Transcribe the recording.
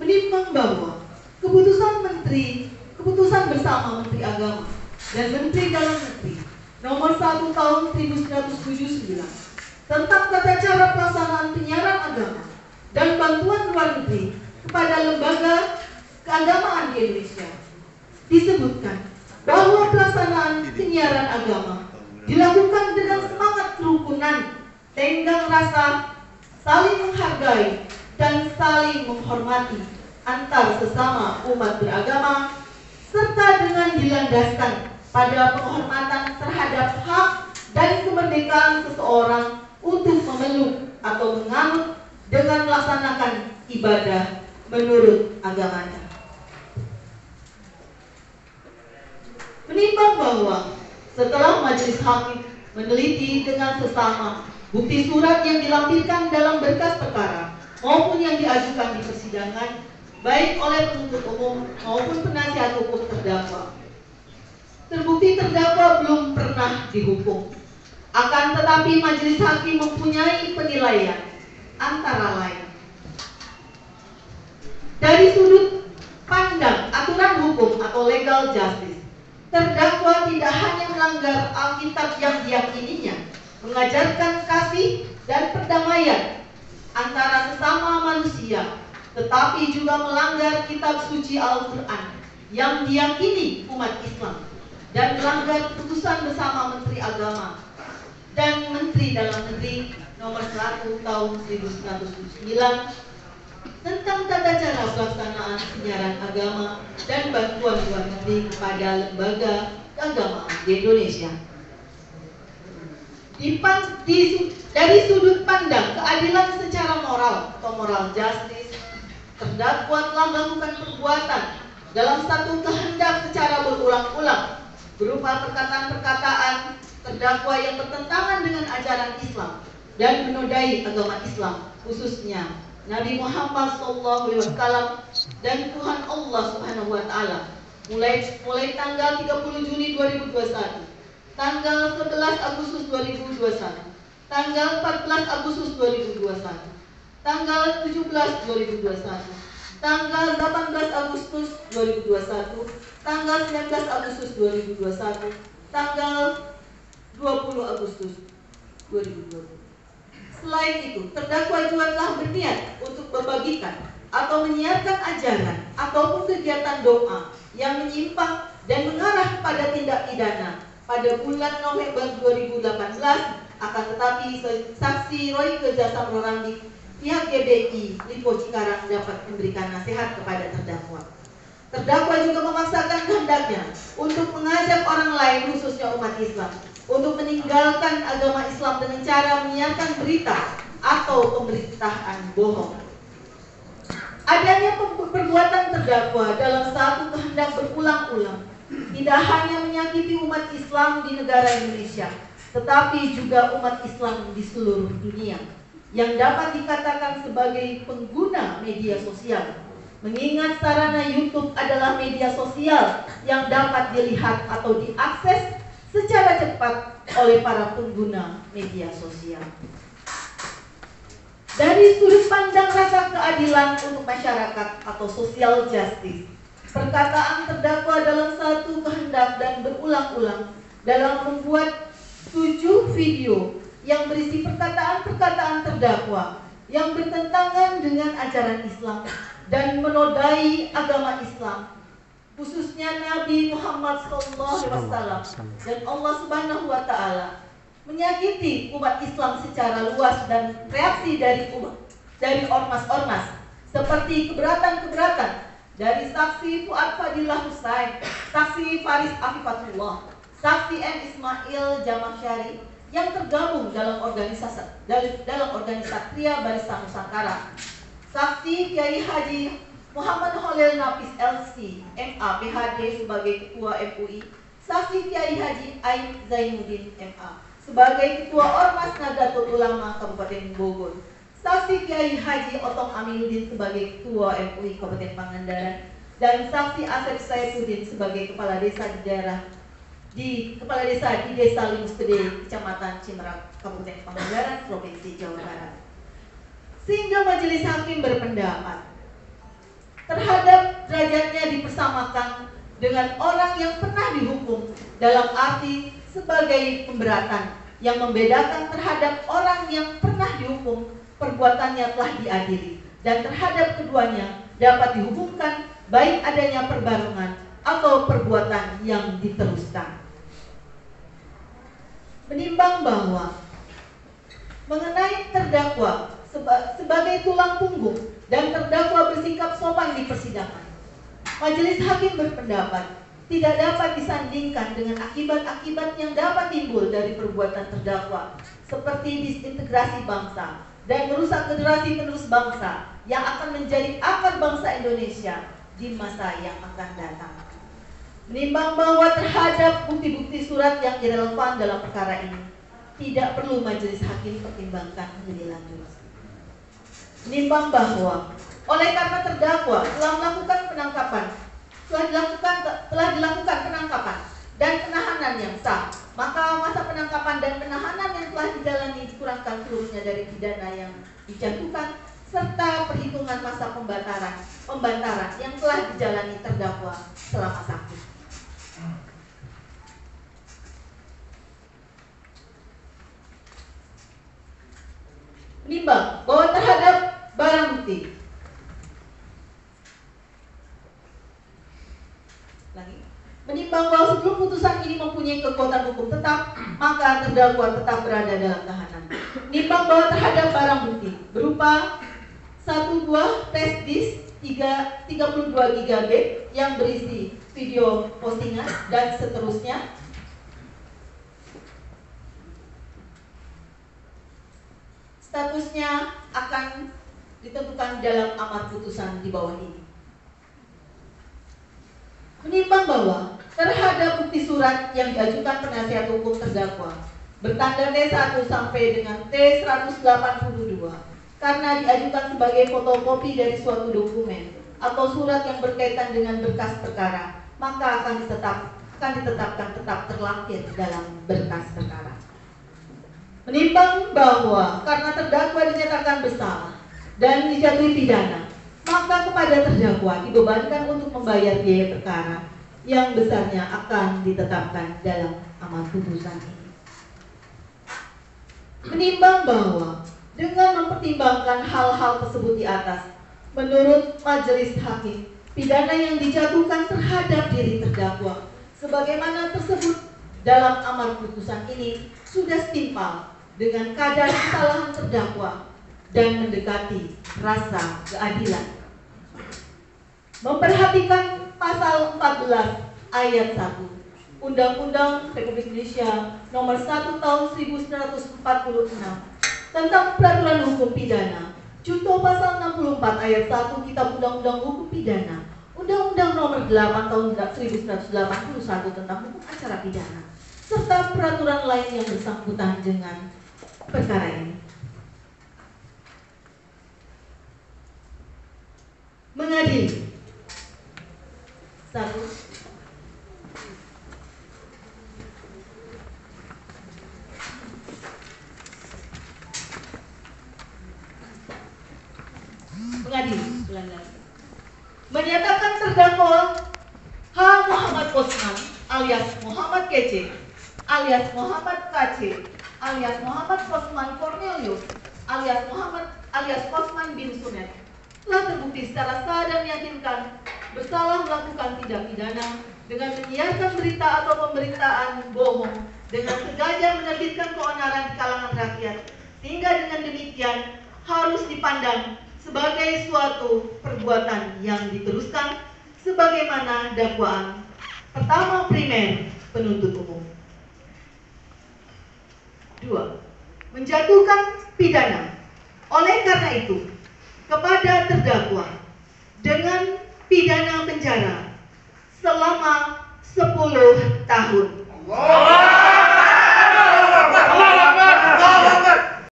menimbang bahwa keputusan bersama Menteri Agama dan Menteri Dalam Negeri Nomor 1 Tahun 1979 tentang tata cara pelaksanaan penyiaran agama dan bantuan luar negeri kepada lembaga keagamaan di Indonesia disebutkan bahwa pelaksanaan penyiaran agama dilakukan dengan semangat kerukunan, tenggang rasa, saling menghargai, dan saling menghormati antar sesama umat beragama, serta dengan dilandaskan pada penghormatan terhadap hak dan kemerdekaan seseorang untuk memeluk atau menganut dengan melaksanakan ibadah menurut agamanya. Menimbang bahwa setelah majelis hakim meneliti dengan sesama bukti surat yang dilampirkan dalam berkas perkara maupun yang diajukan di persidangan, baik oleh penuntut umum maupun penasihat hukum terdakwa, terbukti terdakwa belum pernah dihukum. Akan tetapi majelis hakim mempunyai penilaian antara lain dari sudut pandang aturan hukum atau legal justice. Terdakwa tidak hanya melanggar Alkitab yang diyakininya mengajarkan kasih dan perdamaian antara sesama manusia, tetapi juga melanggar kitab suci Al-Quran yang diyakini umat Islam dan melanggar keputusan bersama Menteri Agama dan Menteri Dalam Negeri Nomor 1 Tahun 1979 tentang tata cara pelaksanaan penyiaran agama dan bantuan luar negeri kepada lembaga keagamaan di Indonesia. Dari sudut pandang keadilan secara moral atau moral justice, terdakwa telah melakukan perbuatan dalam satu kehendak secara berulang-ulang berupa perkataan-perkataan terdakwa yang bertentangan dengan ajaran Islam dan menodai agama Islam, khususnya Nabi Muhammad SAW dan Tuhan Allah Subhanahu wa Ta'ala, mulai tanggal 30 Juni 2021, tanggal 11 Agustus 2021, tanggal 14 Agustus 2021, tanggal 17 2021, tanggal 18 Agustus 2021, tanggal 19 Agustus 2021, tanggal 20 Agustus 2020. Selain itu, terdakwa juga telah berniat untuk membagikan atau menyiarkan ajaran ataupun kegiatan doa yang menyimpang dan mengarah pada tindak pidana pada bulan November 2018. Akan tetapi saksi Royke Jasa Ramli pihak GBI Lipo Cikarang dapat memberikan nasihat kepada terdakwa. Terdakwa juga memaksakan kehendaknya untuk mengajak orang lain, khususnya umat Islam, untuk meninggalkan agama Islam dengan cara menyiarkan berita atau pemberitaan bohong. Adanya perbuatan terdakwa dalam satu kehendak berulang-ulang tidak hanya menyakiti umat Islam di negara Indonesia, tetapi juga umat Islam di seluruh dunia yang dapat dikatakan sebagai pengguna media sosial. Mengingat sarana YouTube adalah media sosial yang dapat dilihat atau diakses secara cepat oleh para pengguna media sosial. Dari sudut pandang rasa keadilan untuk masyarakat atau social justice, perkataan terdakwa dalam satu kehendak dan berulang-ulang dalam membuat 7 video yang berisi perkataan-perkataan terdakwa yang bertentangan dengan ajaran Islam dan menodai agama Islam, khususnya Nabi Muhammad SAW dan Allah Subhanahu wa Ta'ala, menyakiti umat Islam secara luas dan reaksi dari ormas-ormas seperti keberatan-keberatan dari saksi Fuad Fadilah Husain, saksi Faris Afifatullah, saksi M. Ismail Jamasyari yang tergabung dalam organisasi Tria Barisan Nusantara, saksi Kiai Haji Muhammad Holil Nafis LC, MA PhD sebagai Ketua MUI, saksi Kiai Haji Ain Zainuddin MA sebagai Ketua Ormas Nahdlatul Ulama Kabupaten Bogor, saksi Kiai Haji Otong Aminuddin sebagai Ketua MUI Kabupaten Pangandaran, dan saksi Asep Saifuddin sebagai Kepala Desa di Desa Limuspede, Kecamatan Cimerak, Kabupaten Pangandaran, Provinsi Jawa Barat. Sehingga majelis hakim berpendapat disamakan dengan orang yang pernah dihukum dalam arti sebagai pemberatan yang membedakan terhadap orang yang pernah dihukum perbuatannya telah diadili, dan terhadap keduanya dapat dihukumkan baik adanya perbarengan atau perbuatan yang diteruskan. Menimbang bahwa mengenai terdakwa sebagai tulang punggung dan terdakwa bersikap sopan di persidangan, majelis hakim berpendapat tidak dapat disandingkan dengan akibat-akibat yang dapat timbul dari perbuatan terdakwa, seperti disintegrasi bangsa dan merusak generasi penerus bangsa yang akan menjadi akar bangsa Indonesia di masa yang akan datang. Menimbang bahwa terhadap bukti-bukti surat yang irelevan dalam perkara ini tidak perlu majelis hakim pertimbangkan lebih lanjut. Menimbang bahwa oleh karena terdakwa telah dilakukan penangkapan dan penahanan yang sah, maka masa penangkapan dan penahanan yang telah dijalani dikurangkan seluruhnya dari pidana yang dijatuhkan, serta perhitungan masa pembantaran yang telah dijalani terdakwa selama sakit. Menimbang bahwa terhadap barang bukti menimbang bahwa sebelum putusan ini mempunyai kekuatan hukum tetap, maka terdakwa tetap berada dalam tahanan. Menimbang bahwa terhadap barang bukti berupa 1 buah flash disk 32 GB yang berisi video postingan dan seterusnya, statusnya akan ditentukan dalam amar putusan di bawah ini. Menimbang bahwa terhadap bukti surat yang diajukan penasihat hukum terdakwa bertanda T1 sampai dengan T182 karena diajukan sebagai fotokopi dari suatu dokumen atau surat yang berkaitan dengan berkas perkara, maka akan ditetapkan tetap terlampir dalam berkas perkara. Menimbang bahwa karena terdakwa dinyatakan bersalah dan dijatuhi pidana, maka kepada terdakwa dibebankan untuk membayar biaya perkara yang besarnya akan ditetapkan dalam amar putusan ini. Menimbang bahwa dengan mempertimbangkan hal-hal tersebut di atas, menurut majelis hakim, pidana yang dijatuhkan terhadap diri terdakwa sebagaimana tersebut dalam amar putusan ini sudah setimpal dengan kadar kesalahan terdakwa dan mendekati rasa keadilan. Memperhatikan pasal 14 ayat 1 Undang-Undang Republik Indonesia Nomor 1 Tahun 1946 tentang Peraturan Hukum Pidana, junto pasal 64 ayat 1 Kitab Undang-Undang Hukum Pidana, Undang-Undang Nomor 8 Tahun 1981 tentang Hukum Acara Pidana, serta peraturan lain yang bersangkutan dengan perkara ini. Mengadili. 1. Mengadili. Menyatakan terdakwa H. Muhammad Osman alias Muhammad Kece alias Muhammad KC alias Muhammad Osman Cornelius alias Osman bin Sunet telah terbukti secara sah dan meyakinkan bersalah melakukan tindak pidana dengan menyiarkan berita atau pemberitaan bohong dengan sengaja menerbitkan keonaran di kalangan rakyat, sehingga dengan demikian harus dipandang sebagai suatu perbuatan yang diteruskan sebagaimana dakwaan pertama primer penuntut umum. 2. Menjatuhkan pidana oleh karena itu kepada terdakwa dengan pidana penjara selama 10 tahun.